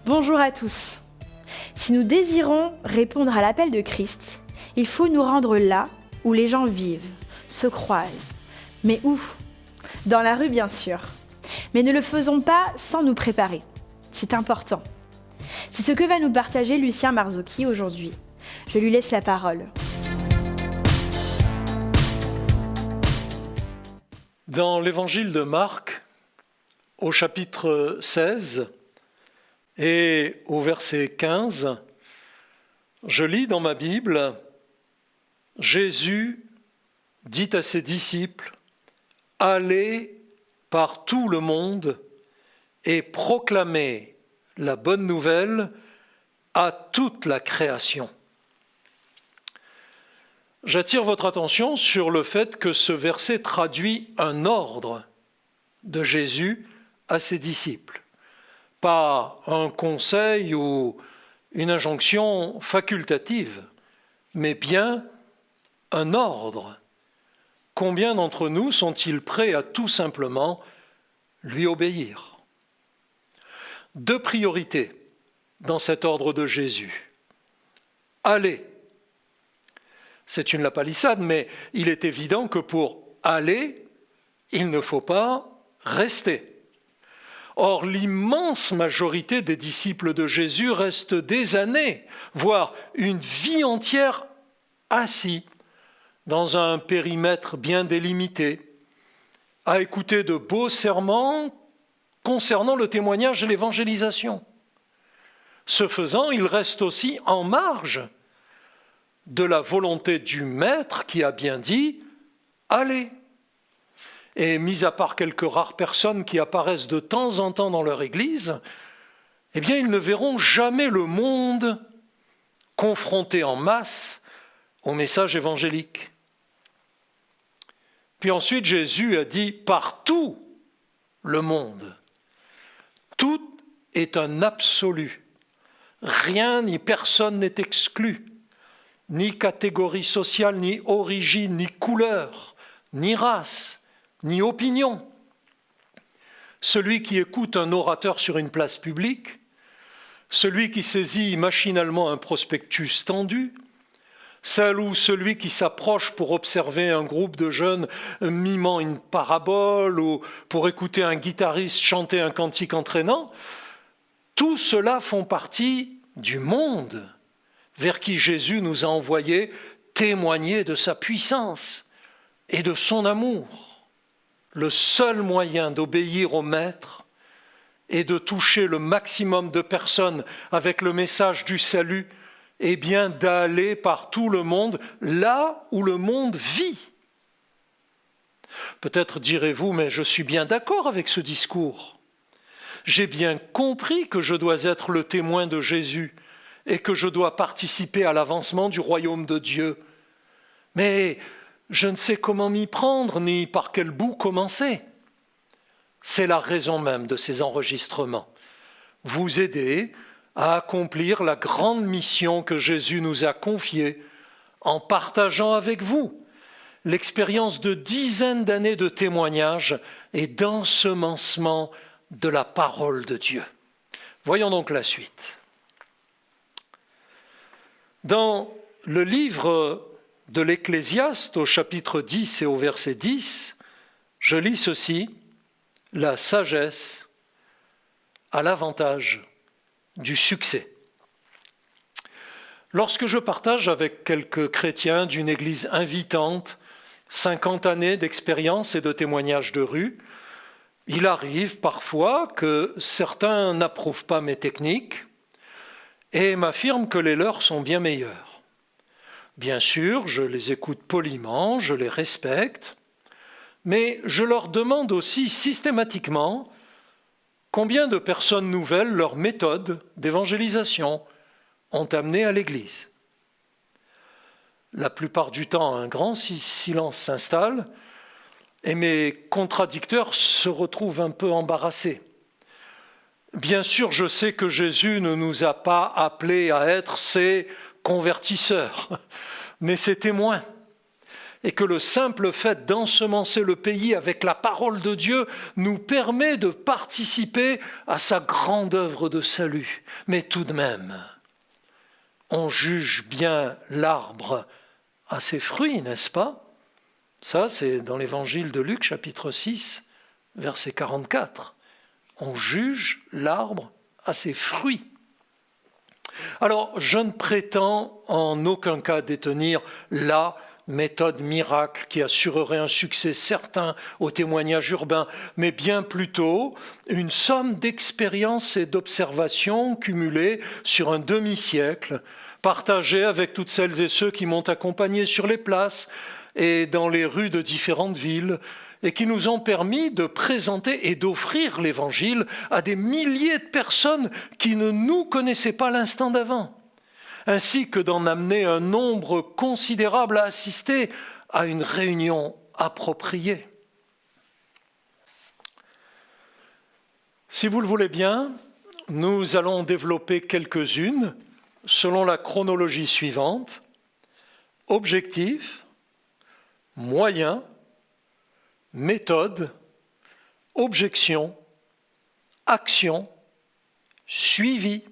Bonjour à tous. Si nous désirons répondre à l'appel de Christ, il faut nous rendre là où les gens vivent, se croisent. Mais où ? Dans la rue, bien sûr. Mais ne le faisons pas sans nous préparer. C'est important. C'est ce que va nous partager Lucien Marzocchi aujourd'hui. Je lui laisse la parole. Dans l'évangile de Marc, au chapitre 16 et au verset 15, je lis dans ma Bible, Jésus dit à ses disciples, « Allez par tout le monde et proclamez la bonne nouvelle à toute la création. » J'attire votre attention sur le fait que ce verset traduit un ordre de Jésus à ses disciples, pas un conseil ou une injonction facultative, mais bien un ordre. Combien d'entre nous sont-ils prêts à tout simplement lui obéir ? Deux priorités dans cet ordre de Jésus. Allez. C'est une lapalissade, mais il est évident que pour aller, il ne faut pas rester. Or, l'immense majorité des disciples de Jésus restent des années, voire une vie entière assis dans un périmètre bien délimité, à écouter de beaux serments concernant le témoignage et l'évangélisation. Ce faisant, ils restent aussi en marge de la volonté du Maître qui a bien dit « Allez ». Et mis à part quelques rares personnes qui apparaissent de temps en temps dans leur église, eh bien ils ne verront jamais le monde confronté en masse au message évangélique. Puis ensuite Jésus a dit « partout le monde ». Tout est un absolu. Rien ni personne n'est exclu. Ni catégorie sociale, ni origine, ni couleur, ni race, ni opinion. Celui qui écoute un orateur sur une place publique, celui qui saisit machinalement un prospectus tendu, celle ou celui qui s'approche pour observer un groupe de jeunes mimant une parabole ou pour écouter un guitariste chanter un cantique entraînant, tout cela font partie du monde vers qui Jésus nous a envoyés témoigner de sa puissance et de son amour. Le seul moyen d'obéir au Maître et de toucher le maximum de personnes avec le message du salut est bien d'aller par tout le monde, là où le monde vit. Peut-être direz-vous, mais je suis bien d'accord avec ce discours. J'ai bien compris que je dois être le témoin de Jésus et que je dois participer à l'avancement du royaume de Dieu. Mais je ne sais comment m'y prendre, ni par quel bout commencer. C'est la raison même de ces enregistrements. Vous aider à accomplir la grande mission que Jésus nous a confiée en partageant avec vous l'expérience de dizaines d'années de témoignages et d'ensemencement de la parole de Dieu. Voyons donc la suite. Dans le livre de l'Ecclésiaste, au chapitre 10 et au verset 10, je lis ceci, « La sagesse a l'avantage du succès ». Lorsque je partage avec quelques chrétiens d'une église invitante 50 années d'expérience et de témoignages de rue, il arrive parfois que certains n'approuvent pas mes techniques et m'affirment que les leurs sont bien meilleurs. Bien sûr, je les écoute poliment, je les respecte, mais je leur demande aussi systématiquement combien de personnes nouvelles leurs méthodes d'évangélisation ont amené à l'Église. La plupart du temps, un grand silence s'installe et mes contradicteurs se retrouvent un peu embarrassés. Bien sûr, je sais que Jésus ne nous a pas appelés à être ses convertisseurs, mais ses témoins. et que le simple fait d'ensemencer le pays avec la parole de Dieu nous permet de participer à sa grande œuvre de salut. Mais tout de même, on juge bien l'arbre à ses fruits, n'est-ce pas? Ça, c'est dans l'évangile de Luc, chapitre 6, verset 44. On juge l'arbre à ses fruits. Alors, je ne prétends en aucun cas détenir la méthode miracle qui assurerait un succès certain au témoignage urbain, mais bien plutôt une somme d'expériences et d'observations cumulées sur un demi-siècle, partagées avec toutes celles et ceux qui m'ont accompagné sur les places et dans les rues de différentes villes, et qui nous ont permis de présenter et d'offrir l'Évangile à des milliers de personnes qui ne nous connaissaient pas l'instant d'avant, ainsi que d'en amener un nombre considérable à assister à une réunion appropriée. Si vous le voulez bien, nous allons développer quelques-unes selon la chronologie suivante: objectif, moyen, méthode, objection, action, suivi,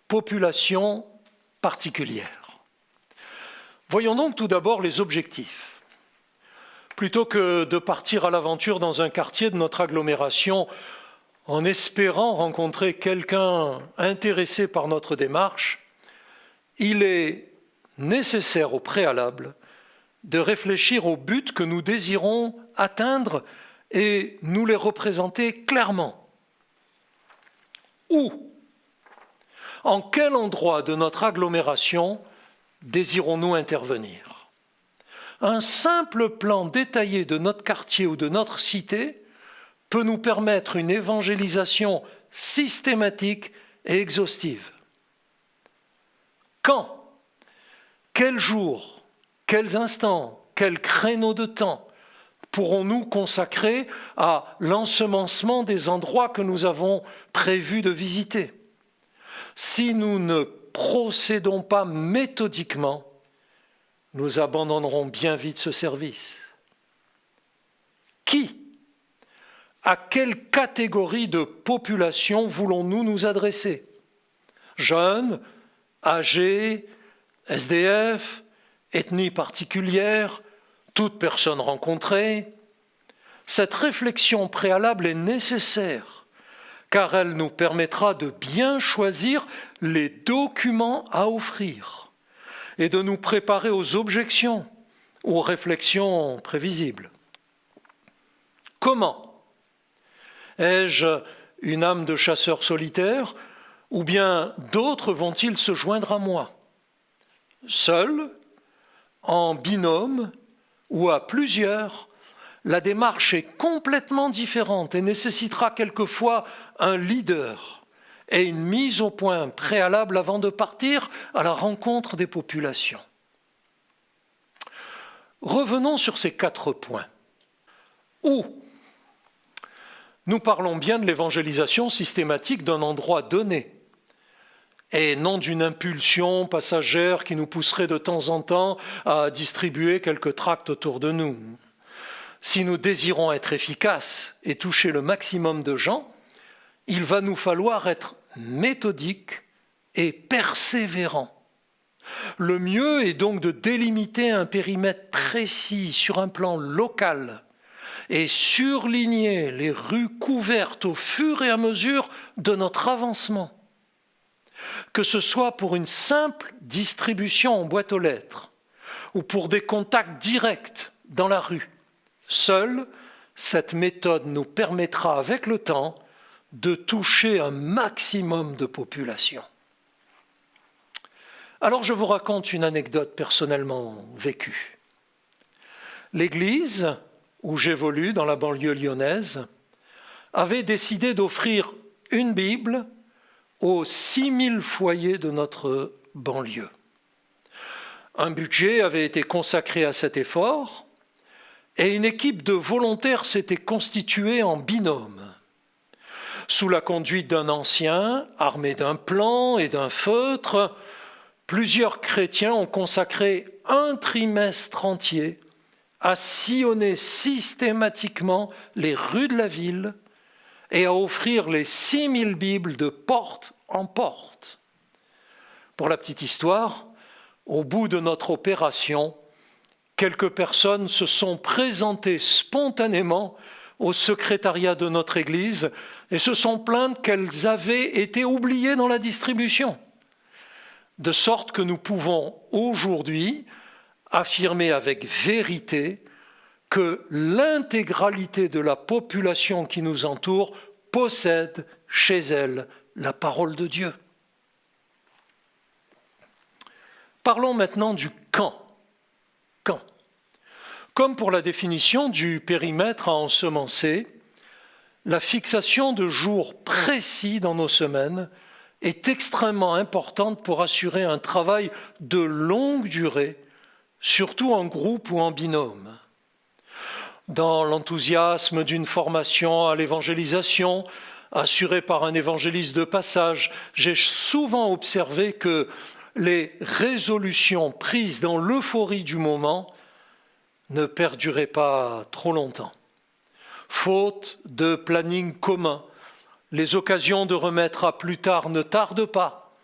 population particulière. Voyons donc tout d'abord les objectifs. Plutôt que de partir à l'aventure dans un quartier de notre agglomération en espérant rencontrer quelqu'un intéressé par notre démarche, il est nécessaire au préalable de réfléchir aux buts que nous désirons atteindre et nous les représenter clairement. Où, en quel endroit de notre agglomération désirons-nous intervenir? Un simple plan détaillé de notre quartier ou de notre cité peut nous permettre une évangélisation systématique et exhaustive. Quand? Quel jour? Quels instants, quels créneaux de temps pourrons-nous consacrer à l'ensemencement des endroits que nous avons prévu de visiter? Si nous ne procédons pas méthodiquement, nous abandonnerons bien vite ce service. Qui? À quelle catégorie de population voulons-nous nous adresser? Jeunes, âgés, SDF, ethnie particulière, toute personne rencontrée? Cette réflexion préalable est nécessaire, car elle nous permettra de bien choisir les documents à offrir et de nous préparer aux objections ou aux réflexions prévisibles. Comment? Ai-je une âme de chasseur solitaire, ou bien d'autres vont-ils se joindre à moi? Seul, en binôme ou à plusieurs, la démarche est complètement différente et nécessitera quelquefois un leader et une mise au point préalable avant de partir à la rencontre des populations. Revenons sur ces 4 points. Où? Nous parlons bien de l'évangélisation systématique d'un endroit donné, et non d'une impulsion passagère qui nous pousserait de temps en temps à distribuer quelques tracts autour de nous. Si nous désirons être efficaces et toucher le maximum de gens, il va nous falloir être méthodiques et persévérants. Le mieux est donc de délimiter un périmètre précis sur un plan local et surligner les rues couvertes au fur et à mesure de notre avancement. Que ce soit pour une simple distribution en boîte aux lettres ou pour des contacts directs dans la rue, seule cette méthode nous permettra avec le temps de toucher un maximum de population. Alors je vous raconte une anecdote personnellement vécue. L'église où j'évolue dans la banlieue lyonnaise avait décidé d'offrir une Bible aux 6000 foyers de notre banlieue. Un budget avait été consacré à cet effort et une équipe de volontaires s'était constituée en binôme. Sous la conduite d'un ancien, armé d'un plan et d'un feutre, plusieurs chrétiens ont consacré un trimestre entier à sillonner systématiquement les rues de la ville et à offrir les 6000 Bibles de porte en porte. Pour la petite histoire, au bout de notre opération, quelques personnes se sont présentées spontanément au secrétariat de notre Église et se sont plaintes qu'elles avaient été oubliées dans la distribution. De sorte que nous pouvons aujourd'hui affirmer avec vérité que l'intégralité de la population qui nous entoure possède chez elle la parole de Dieu. Parlons maintenant du quand. Quand. Comme pour la définition du périmètre à ensemencer, la fixation de jours précis dans nos semaines est extrêmement importante pour assurer un travail de longue durée, surtout en groupe ou en binôme. Dans l'enthousiasme d'une formation à l'évangélisation, assurée par un évangéliste de passage, j'ai souvent observé que les résolutions prises dans l'euphorie du moment ne perduraient pas trop longtemps. Faute de planning commun, les occasions de remettre à plus tard ne tardent pas.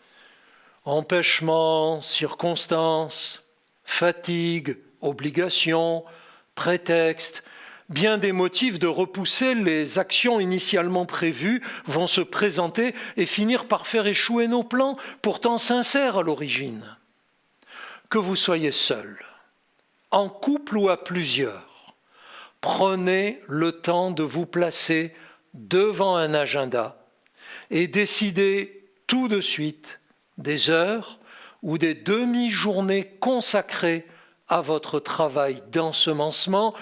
Empêchements, circonstances, fatigue, obligations, prétextes, bien des motifs de repousser les actions initialement prévues vont se présenter et finir par faire échouer nos plans, pourtant sincères à l'origine. Que vous soyez seul, en couple ou à plusieurs, prenez le temps de vous placer devant un agenda et décidez tout de suite des heures ou des demi-journées consacrées à votre travail d'ensemencement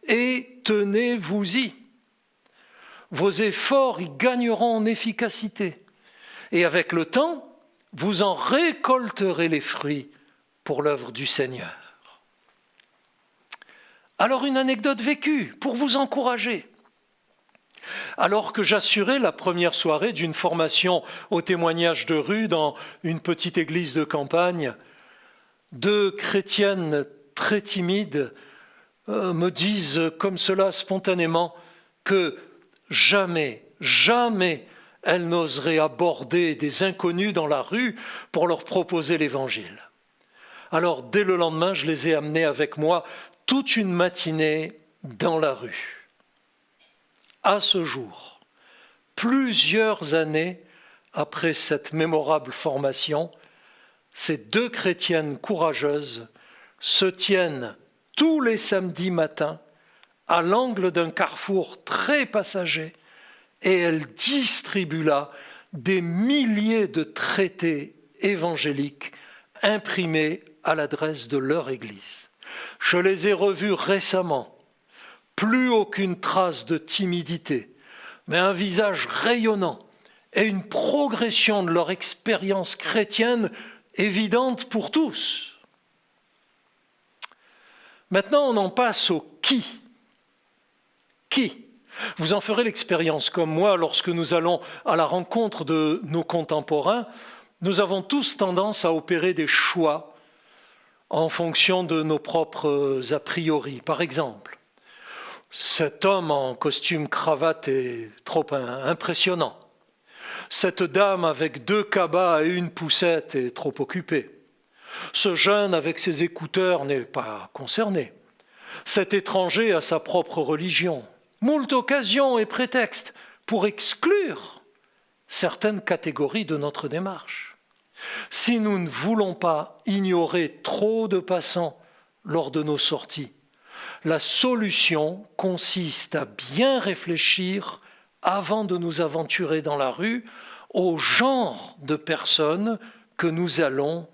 et tenez-vous-y. Vos efforts y gagneront en efficacité et avec le temps, vous en récolterez les fruits pour l'œuvre du Seigneur. Alors une anecdote vécue pour vous encourager. Alors que j'assurais la première soirée d'une formation au témoignage de rue dans une petite église de campagne, 2 chrétiennes très timides me disent comme cela spontanément que jamais elles n'oseraient aborder des inconnus dans la rue pour leur proposer l'évangile. Alors dès le lendemain, je les ai amenées avec moi toute une matinée dans la rue. À ce jour, plusieurs années après cette mémorable formation, ces 2 chrétiennes courageuses se tiennent tous les samedis matins à l'angle d'un carrefour très passager et elles distribuent là des milliers de traités évangéliques imprimés à l'adresse de leur église. Je les ai revues récemment. Plus aucune trace de timidité, mais un visage rayonnant et une progression de leur expérience chrétienne évidente pour tous. Maintenant, on en passe au qui. Qui ? Vous en ferez l'expérience comme moi lorsque nous allons à la rencontre de nos contemporains. Nous avons tous tendance à opérer des choix en fonction de nos propres a priori. Par exemple, cet homme en costume cravate est trop impressionnant. Cette dame avec 2 cabas et une poussette est trop occupée. Ce jeune avec ses écouteurs n'est pas concerné. Cet étranger a sa propre religion. Moult occasions et prétextes pour exclure certaines catégories de notre démarche. Si nous ne voulons pas ignorer trop de passants lors de nos sorties, la solution consiste à bien réfléchir avant de nous aventurer dans la rue au genre de personnes que nous allons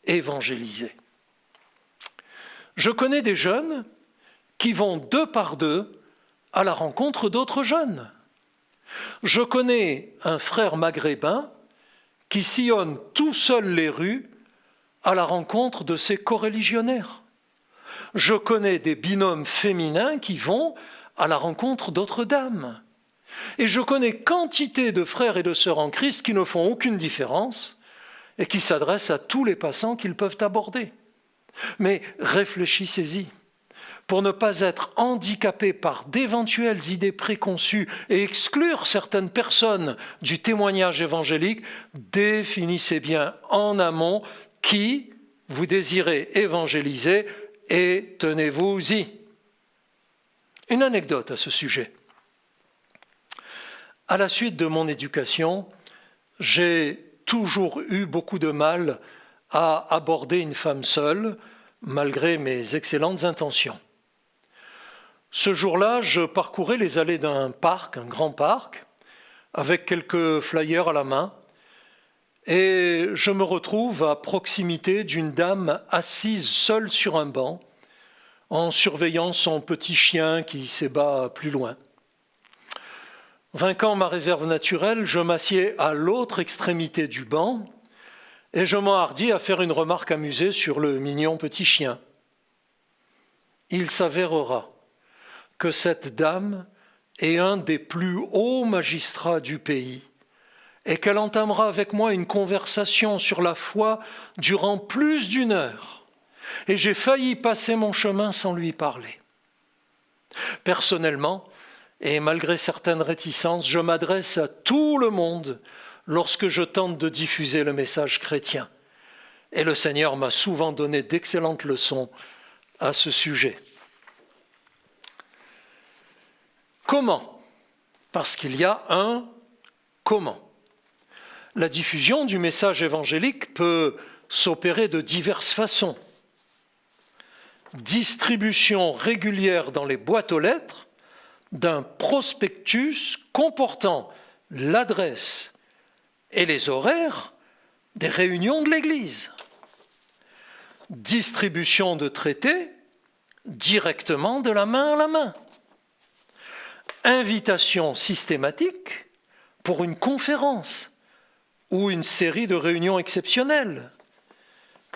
évangéliser. Je connais des jeunes qui vont 2 par 2 à la rencontre d'autres jeunes. Je connais un frère maghrébin qui sillonne tout seul les rues à la rencontre de ses coreligionnaires. Je connais des binômes féminins qui vont à la rencontre d'autres dames. Et je connais quantité de frères et de sœurs en Christ qui ne font aucune différence et qui s'adressent à tous les passants qu'ils peuvent aborder. Mais réfléchissez-y. pour ne pas être handicapé par d'éventuelles idées préconçues et exclure certaines personnes du témoignage évangélique, définissez bien en amont qui vous désirez évangéliser et tenez-vous-y. Une anecdote à ce sujet. À la suite de mon éducation, j'ai toujours eu beaucoup de mal à aborder une femme seule, malgré mes excellentes intentions. Ce jour-là, je parcourais les allées d'un parc, un grand parc, avec quelques flyers à la main, et je me retrouve à proximité d'une dame assise seule sur un banc, en surveillant son petit chien qui s'ébat plus loin. Vainquant ma réserve naturelle, je m'assieds à l'autre extrémité du banc et je m'enhardis à faire une remarque amusée sur le mignon petit chien. Il s'avérera que cette dame est un des plus hauts magistrats du pays et qu'elle entamera avec moi une conversation sur la foi durant plus d'1 heure. Et j'ai failli passer mon chemin sans lui parler. Personnellement, et malgré certaines réticences, je m'adresse à tout le monde lorsque je tente de diffuser le message chrétien. Et le Seigneur m'a souvent donné d'excellentes leçons à ce sujet. Comment ? Parce qu'il y a un comment. La diffusion du message évangélique peut s'opérer de diverses façons. Distribution régulière dans les boîtes aux lettres d'un prospectus comportant l'adresse et les horaires des réunions de l'Église. Distribution de traités directement de la main à la main. Invitation systématique pour une conférence ou une série de réunions exceptionnelles.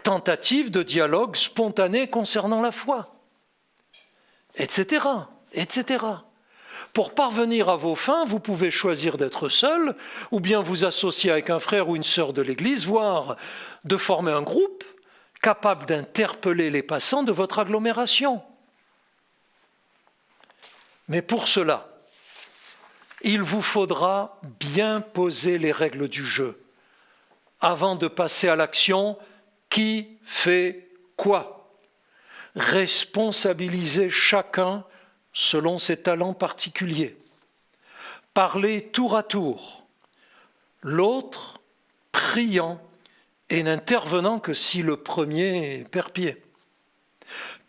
Tentative de dialogue spontané concernant la foi, etc., etc. Pour parvenir à vos fins, vous pouvez choisir d'être seul ou bien vous associer avec un frère ou une sœur de l'Église, voire de former un groupe capable d'interpeller les passants de votre agglomération. Mais pour cela, il vous faudra bien poser les règles du jeu avant de passer à l'action. Qui fait quoi ? Responsabiliser chacun selon ses talents particuliers. Parler tour à tour, l'autre priant et n'intervenant que si le premier perd pied.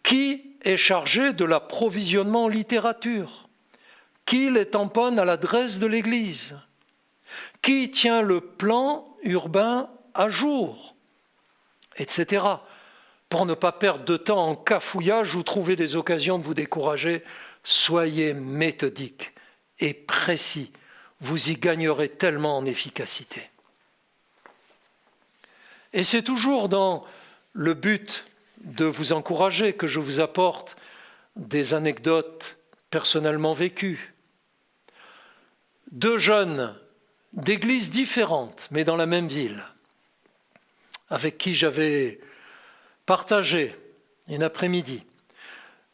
Qui est chargé de l'approvisionnement en littérature ? Qui les tamponne à l'adresse de l'Église ? Qui tient le plan urbain à jour ? Etc. Pour ne pas perdre de temps en cafouillage ou trouver des occasions de vous décourager, soyez méthodique et précis. Vous y gagnerez tellement en efficacité. Et c'est toujours dans le but de vous encourager que je vous apporte des anecdotes personnellement vécues. 2 jeunes d'églises différentes, mais dans la même ville, avec qui j'avais partagé une après-midi,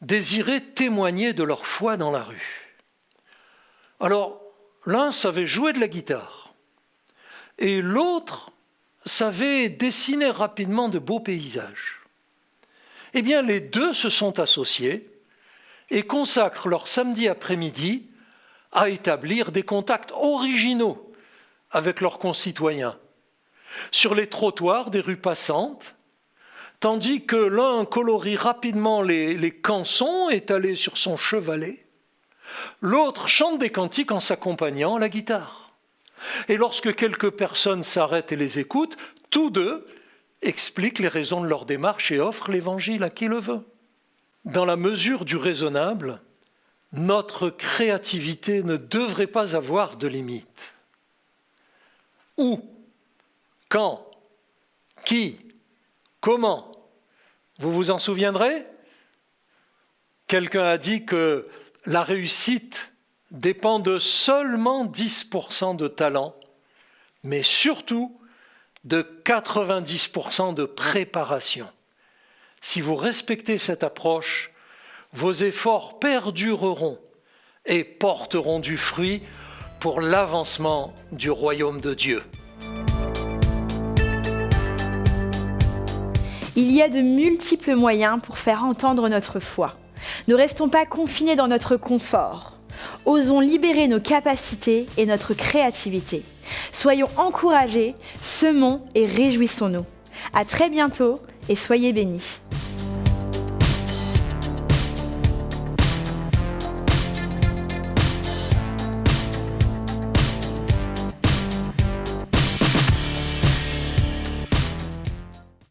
désiraient témoigner de leur foi dans la rue. Alors, l'un savait jouer de la guitare et l'autre savait dessiner rapidement de beaux paysages. Eh bien, les 2 se sont associés et consacrent leur samedi après-midi à établir des contacts originaux avec leurs concitoyens sur les trottoirs des rues passantes, tandis que l'un colorie rapidement les cançons étalés sur son chevalet, l'autre chante des cantiques en s'accompagnant à la guitare. Et lorsque quelques personnes s'arrêtent et les écoutent, tous 2 expliquent les raisons de leur démarche et offrent l'Évangile à qui le veut. Dans la mesure du raisonnable, notre créativité ne devrait pas avoir de limite. Où ? Quand ? Qui ? Comment ? Vous vous en souviendrez ? Quelqu'un a dit que la réussite dépend de seulement 10% de talent, mais surtout de 90% de préparation. Si vous respectez cette approche, vos efforts perdureront et porteront du fruit pour l'avancement du royaume de Dieu. Il y a de multiples moyens pour faire entendre notre foi. Ne restons pas confinés dans notre confort. Osons libérer nos capacités et notre créativité. Soyons encouragés, semons et réjouissons-nous. À très bientôt et soyez bénis.